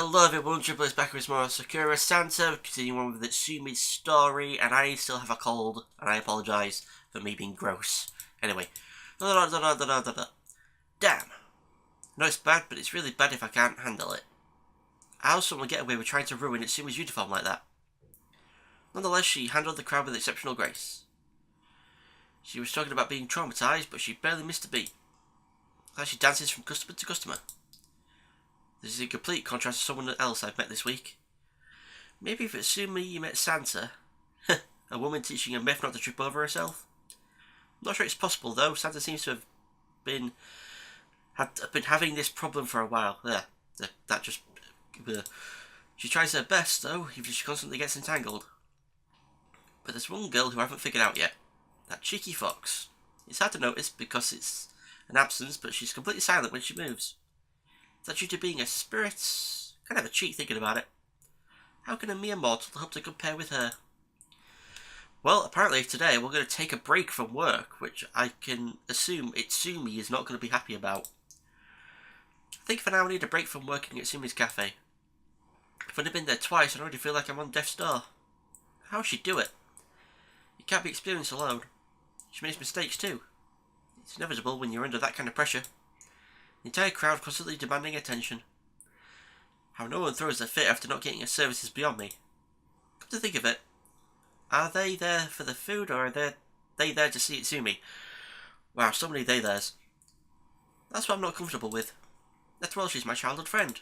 Hello everyone, Triple is back with more Sakura Santa, continuing on with ITSUMI's story, and I still have a cold, and I apologise for me being gross. Anyway, damn. I know it's bad, but it's really bad if I can't handle it. How someone get away with trying to ruin ITSUMI's uniform like that? Nonetheless, she handled the crowd with exceptional grace. She was talking about being traumatised, but she barely missed a beat. Like she dances from customer to customer. This is in complete contrast to someone else I've met this week. Maybe if it's ITSUMI you met Santa. A woman teaching a myth not to trip over herself. I'm not sure it's possible though. Santa seems to have been having this problem for a while. That just... She tries her best though, even if she constantly gets entangled. But there's one girl who I haven't figured out yet. That cheeky fox. It's hard to notice because it's an absence, but she's completely silent when she moves. Is that due to being a spirit? Kind of a cheat thinking about it. How can a mere mortal hope to compare with her? Well, apparently today we're going to take a break from work, which I can assume ITSUMI is not going to be happy about. I think for now I need a break from working at ITSUMI's cafe. I've only been there twice and I already feel like I'm on death's door. How does she do it? It can't be experienced alone. She makes mistakes too. It's inevitable when you're under that kind of pressure. The entire crowd constantly demanding attention. How no one throws a fit after not getting a service is beyond me. Come to think of it, are they there for the food or are they there to see ITSUMI? Wow, so many they theirs. That's what I'm not comfortable with. After all, she's my childhood friend.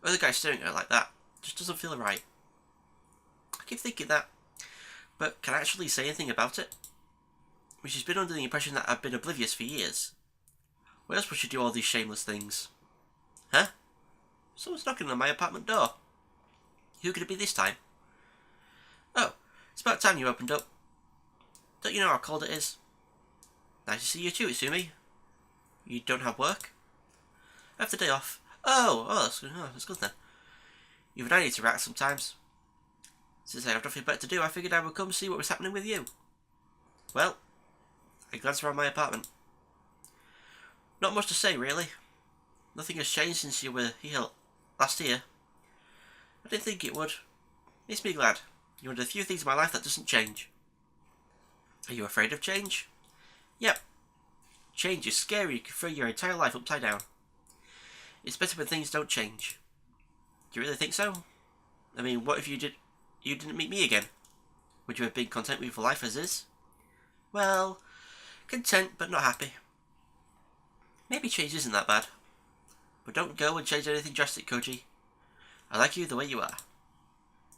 Other guy staring at her like that just doesn't feel right. I keep thinking that, but can I actually say anything about it? I mean, she's been under the impression that I've been oblivious for years. Why else would she do all these shameless things? Huh? Someone's knocking on my apartment door. Who could it be this time? Oh, it's about time you opened up. Don't you know how cold it is? Nice to see you too, ITSUMI. You don't have work? I have the day off. Oh, that's good then. Even I need to relax sometimes. Since I have nothing better to do, I figured I would come see what was happening with you. Well, I glanced around my apartment. Not much to say, really. Nothing has changed since you were here last year. I didn't think it would. Makes me glad. You're one of the few things in my life that doesn't change. Are you afraid of change? Yep. Change is scary. You can throw your entire life upside down. It's better when things don't change. Do you really think so? I mean, what if you didn't meet me again? Would you have been content with your life as is? Well, content but not happy. Maybe change isn't that bad. But don't go and change anything drastic, Koji. I like you the way you are.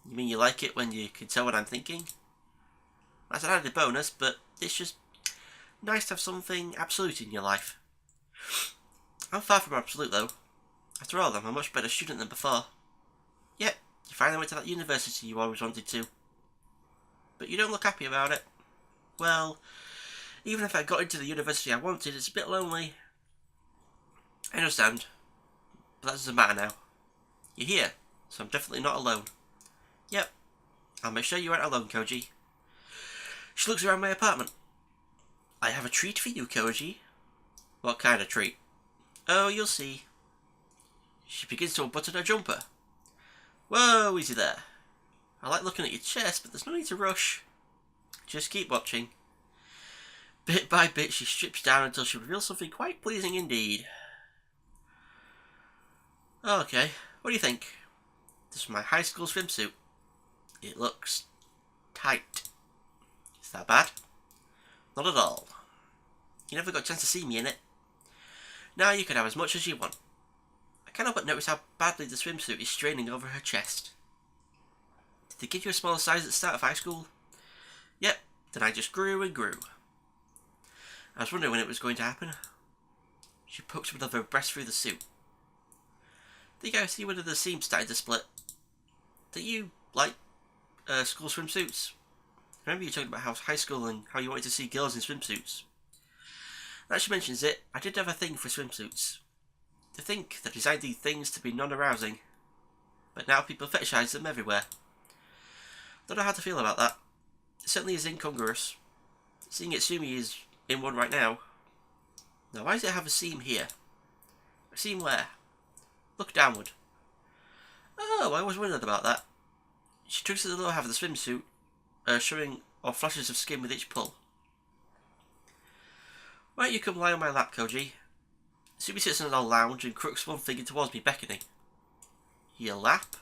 You mean you like it when you can tell what I'm thinking? That's an added bonus, but it's just nice to have something absolute in your life. I'm far from absolute though. After all, I'm a much better student than before. Yep, you finally went to that university you always wanted to. But you don't look happy about it. Well, even if I got into the university I wanted, it's a bit lonely. I understand, but that doesn't matter now. You're here, so I'm definitely not alone. Yep, I'll make sure you aren't alone, Koji. She looks around my apartment. I have a treat for you, Koji. What kind of treat? Oh, you'll see. She begins to unbutton her jumper. Whoa, easy there. I like looking at your chest, but there's no need to rush. Just keep watching. Bit by bit, she strips down until she reveals something quite pleasing indeed. Okay, what do you think? This is my high school swimsuit. It looks tight. Is that bad? Not at all. You never got a chance to see me in it. Now you can have as much as you want. I cannot but notice how badly the swimsuit is straining over her chest. Did they give you a smaller size at the start of high school? Yep, then I just grew and grew. I was wondering when it was going to happen. She pokes one of her breasts through the suit. Think I see one of the seams starting to split. Do you like school swimsuits? I remember you talking about how high school and how you wanted to see girls in swimsuits. Now she mentions it, I did have a thing for swimsuits. To think they designed these things to be non-arousing. But now people fetishize them everywhere. Don't know how to feel about that. It certainly is incongruous. Seeing ITSUMI is in one right now. Now why does it have a seam here? A seam where? Look downward. Oh, I was wondering about that. She tugs at the lower half of the swimsuit, showing off flashes of skin with each pull. Why don't you come lie on my lap, Koji? Sumi sits on a lounge and crooks one finger towards me, beckoning. Your lap?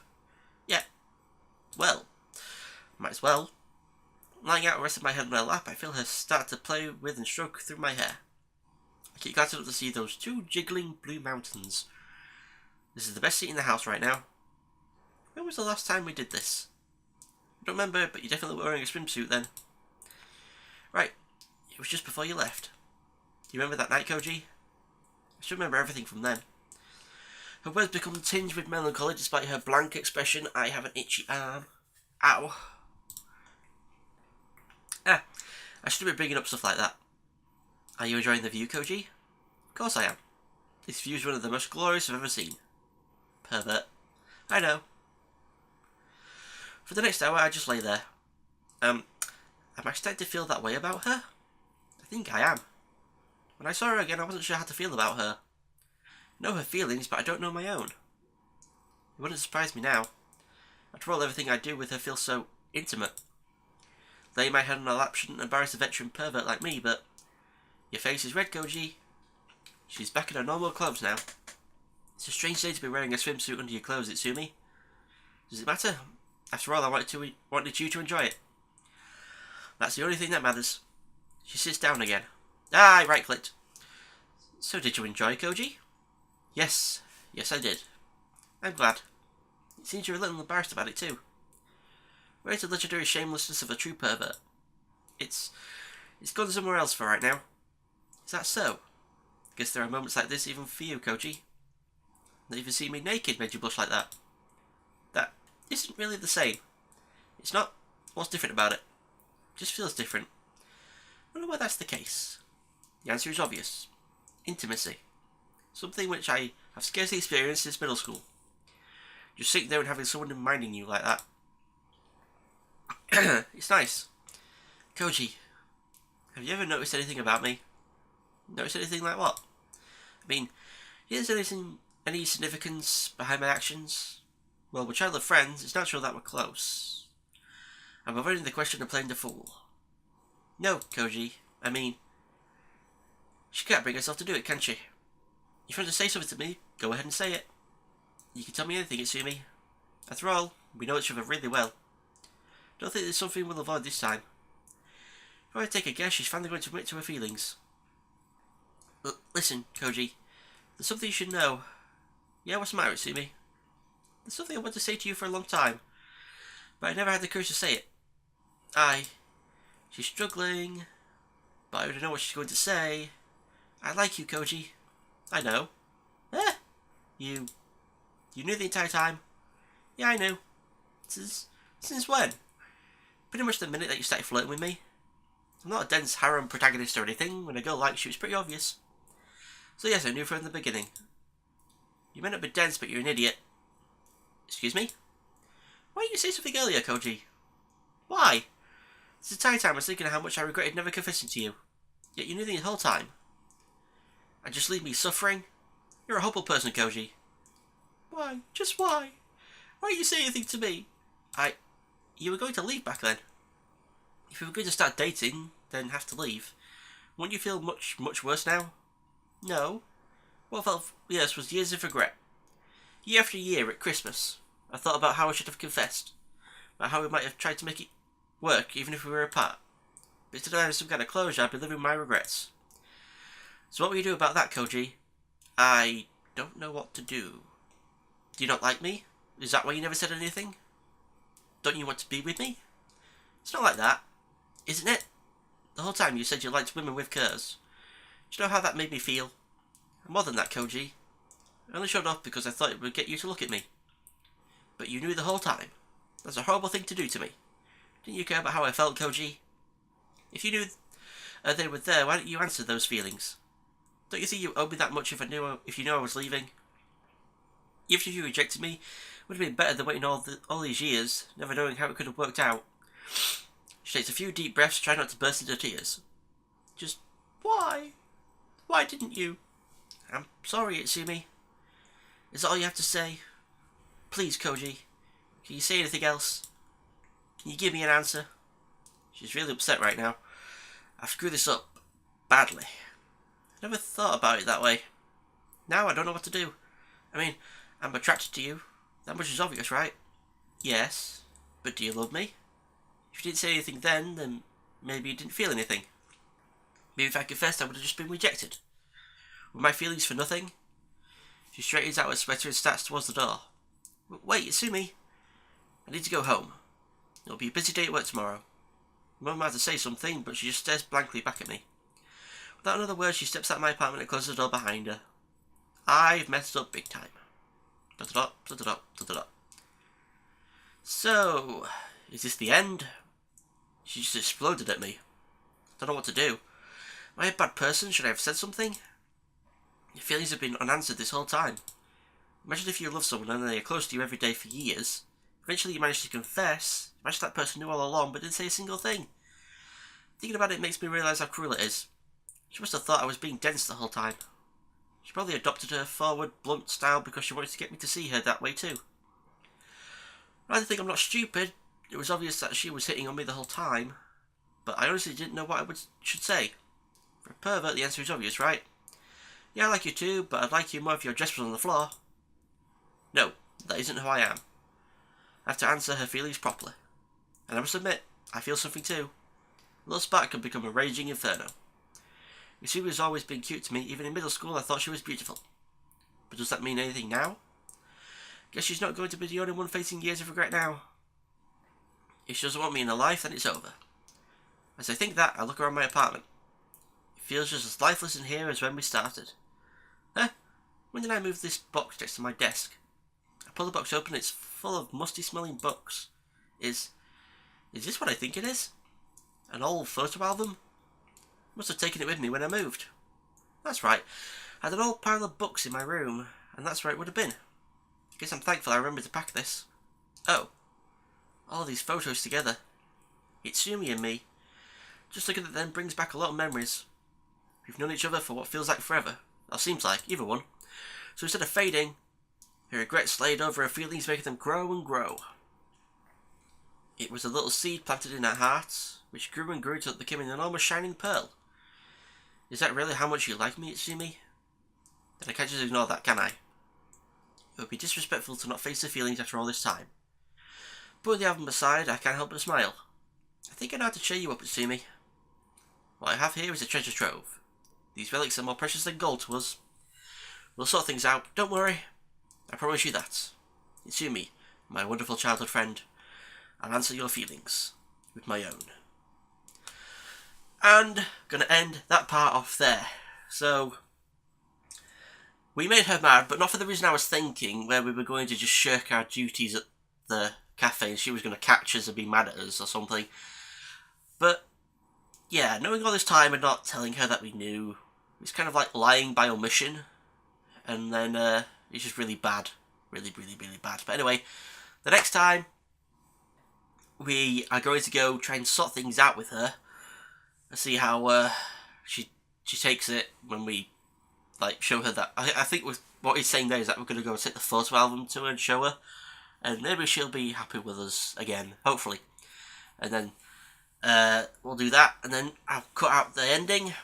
Yeah. Well, might as well. Lying out, resting my head on her lap, I feel her start to play with and stroke through my hair. I keep glancing up to see those two jiggling blue mountains. This is the best seat in the house right now. When was the last time we did this? I don't remember, but you definitely were wearing a swimsuit then. Right, it was just before you left. Do you remember that night, Koji? I still remember everything from then. Her words become tinged with melancholy despite her blank expression. I have an itchy arm. Ow. I shouldn't be bringing up stuff like that. Are you enjoying the view, Koji? Of course I am. This view is one of the most glorious I've ever seen. Pervert. I know. For the next hour, I just lay there. Am I starting to feel that way about her? I think I am. When I saw her again, I wasn't sure how to feel about her. I know her feelings, but I don't know my own. It wouldn't surprise me now. After all, everything I do with her feels so intimate. Laying my head on her lap shouldn't embarrass a veteran pervert like me, but... Your face is red, Koji. She's back in her normal clothes now. It's a strange day to be wearing a swimsuit under your clothes, ITSUMI. Does it matter? After all, I wanted you to enjoy it. That's the only thing that matters. She sits down again. Ah, I right-clicked. So did you enjoy, Koji? Yes. Yes, I did. I'm glad. It seems you're a little embarrassed about it, too. Where's the legendary shamelessness of a true pervert? It's gone somewhere else for right now. Is that so? Guess there are moments like this even for you, Koji. Not even seeing me naked made you blush like that. That isn't really the same. It's not. What's different about it? It just feels different. I wonder why that's the case. The answer is obvious. Intimacy. Something which I have scarcely experienced since middle school. Just sitting there and having someone reminding you like that. It's nice. Koji, have you ever noticed anything about me? Noticed anything like what? I mean, is there any significance behind my actions? Well, we're childhood friends, it's natural that we're close. I'm avoiding the question of playing the fool. No, Koji, I mean, she can't bring herself to do it, can she? If you want to say something to me, go ahead and say it. You can tell me anything, ITSUMI. After all, we know each other really well. Don't think there's something we'll avoid this time. If I take a guess, she's finally going to admit to her feelings. Listen, Koji, there's something you should know. Yeah, what's the matter, ITSUMI? There's something I want to say to you for a long time, but I never had the courage to say it. She's struggling, but I already know what she's going to say. I like you, Koji. I know. You knew the entire time? Yeah, I knew. Since when? Pretty much the minute that you started flirting with me. I'm not a dense harem protagonist or anything. When a girl likes you, it's pretty obvious. So yes, I knew from the beginning. You may not be dense, but you're an idiot. Excuse me? Why didn't you say something earlier, Koji? Why? This entire time I was thinking of how much I regretted never confessing to you. Yet you knew the whole time. And just leave me suffering? You're a horrible person, Koji. Why? Just why? Why didn't you say anything to me? You were going to leave back then. If we were going to start dating, then have to leave. Wouldn't you feel much, much worse now? No. What felt worse was years of regret. Year after year at Christmas, I thought about how I should have confessed. About how we might have tried to make it work even if we were apart. But instead of having some kind of closure, I'd be living my regrets. So what will you do about that, Koji? I don't know what to do. Do you not like me? Is that why you never said anything? Don't you want to be with me? It's not like that, isn't it? The whole time you said you liked women with curves. Do you know how that made me feel? More than that, Koji. I only showed off because I thought it would get you to look at me. But you knew the whole time. That's a horrible thing to do to me. Didn't you care about how I felt, Koji? If you knew they were there, why didn't you answer those feelings? Don't you think you owed me that much if you knew I was leaving? Even if you rejected me, it would have been better than waiting all these years, never knowing how it could have worked out. She takes a few deep breaths, trying not to burst into tears. Just, why? Why didn't you? I'm sorry, ITSUMI. Is that all you have to say? please, Koji. Can you say anything else? Can you give me an answer? She's really upset right now. I've screwed this up. Badly. I never thought about it that way. Now I don't know what to do. I mean, I'm attracted to you. That much is obvious, right? Yes. But do you love me? If you didn't say anything then maybe you didn't feel anything. Maybe if I confessed, I would have just been rejected. Were my feelings for nothing? She straightens out her sweater and starts towards the door. Wait, ITSUMI. I need to go home. It'll be a busy day at work tomorrow. Mum had to say something, but she just stares blankly back at me. Without another word, she steps out of my apartment and closes the door behind her. I've messed up big time. Da-da-da, da-da-da, da-da-da. So, is this the end? She just exploded at me. Don't know what to do. Am I a bad person? Should I have said something? Your feelings have been unanswered this whole time. Imagine if you love someone and they are close to you every day for years. Eventually you manage to confess. Imagine that person knew all along but didn't say a single thing. Thinking about it makes me realise how cruel it is. She must have thought I was being dense the whole time. She probably adopted her forward, blunt style because she wanted to get me to see her that way too. I think I'm not stupid. It was obvious that she was hitting on me the whole time. But I honestly didn't know what I should say. For a pervert, the answer is obvious, right? Yeah, I like you too, but I'd like you more if your dress was on the floor. No, that isn't who I am. I have to answer her feelings properly. And I must admit, I feel something too. A little spark can become a raging inferno. ITSUMI has always been cute to me. Even in middle school I thought she was beautiful. But does that mean anything now? Guess she's not going to be the only one facing years of regret now. If she doesn't want me in her life, then it's over. As I think that, I look around my apartment. It feels just as lifeless in here as when we started. Huh? When did I move this box next to my desk? I pull the box open, it's full of musty smelling books. Is this what I think it is? An old photo album? Must have taken it with me when I moved. That's right. I had an old pile of books in my room, and that's where it would have been. Guess I'm thankful I remembered to pack this. Oh. All these photos together. ITSUMI and me. Just looking at them brings back a lot of memories. We've known each other for what feels like forever. Or seems like, either one. So instead of fading, her regrets laid over her feelings, making them grow and grow. It was a little seed planted in her heart, which grew and grew until it became an enormous shining pearl. Is that really how much you like me, ITSUMI? Then I can't just ignore that, can I? It would be disrespectful to not face the feelings after all this time. Putting the album aside, I can't help but smile. I think I know how to cheer you up, ITSUMI. What I have here is a treasure trove. These relics are more precious than gold to us. We'll sort things out, don't worry. I promise you that. ITSUMI, my wonderful childhood friend, I'll answer your feelings with my own. And gonna end that part off there. So, we made her mad, but not for the reason I was thinking, where we were going to just shirk our duties at the cafe and she was going to catch us and be mad at us or something. But, yeah, knowing all this time and not telling her that we knew, it's kind of like lying by omission. And then, it's just really bad. Really, really, really bad. But anyway, the next time, we are going to go try and sort things out with her. And see how, she takes it when we, like, show her that. I think what he's saying there is that we're going to go and take the photo album to her and show her. And maybe she'll be happy with us again, hopefully. And then we'll do that, and then I'll cut out the ending.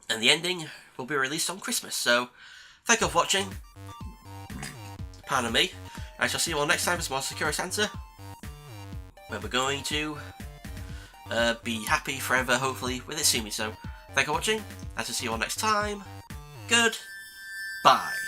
And the ending will be released on Christmas. So, thank you for watching. Pardon me. I shall see you all next time for some more Sakura Santa. Where we're going to be happy forever, hopefully, with ITSUMI. So, thank you for watching. I shall see you all next time. Goodbye.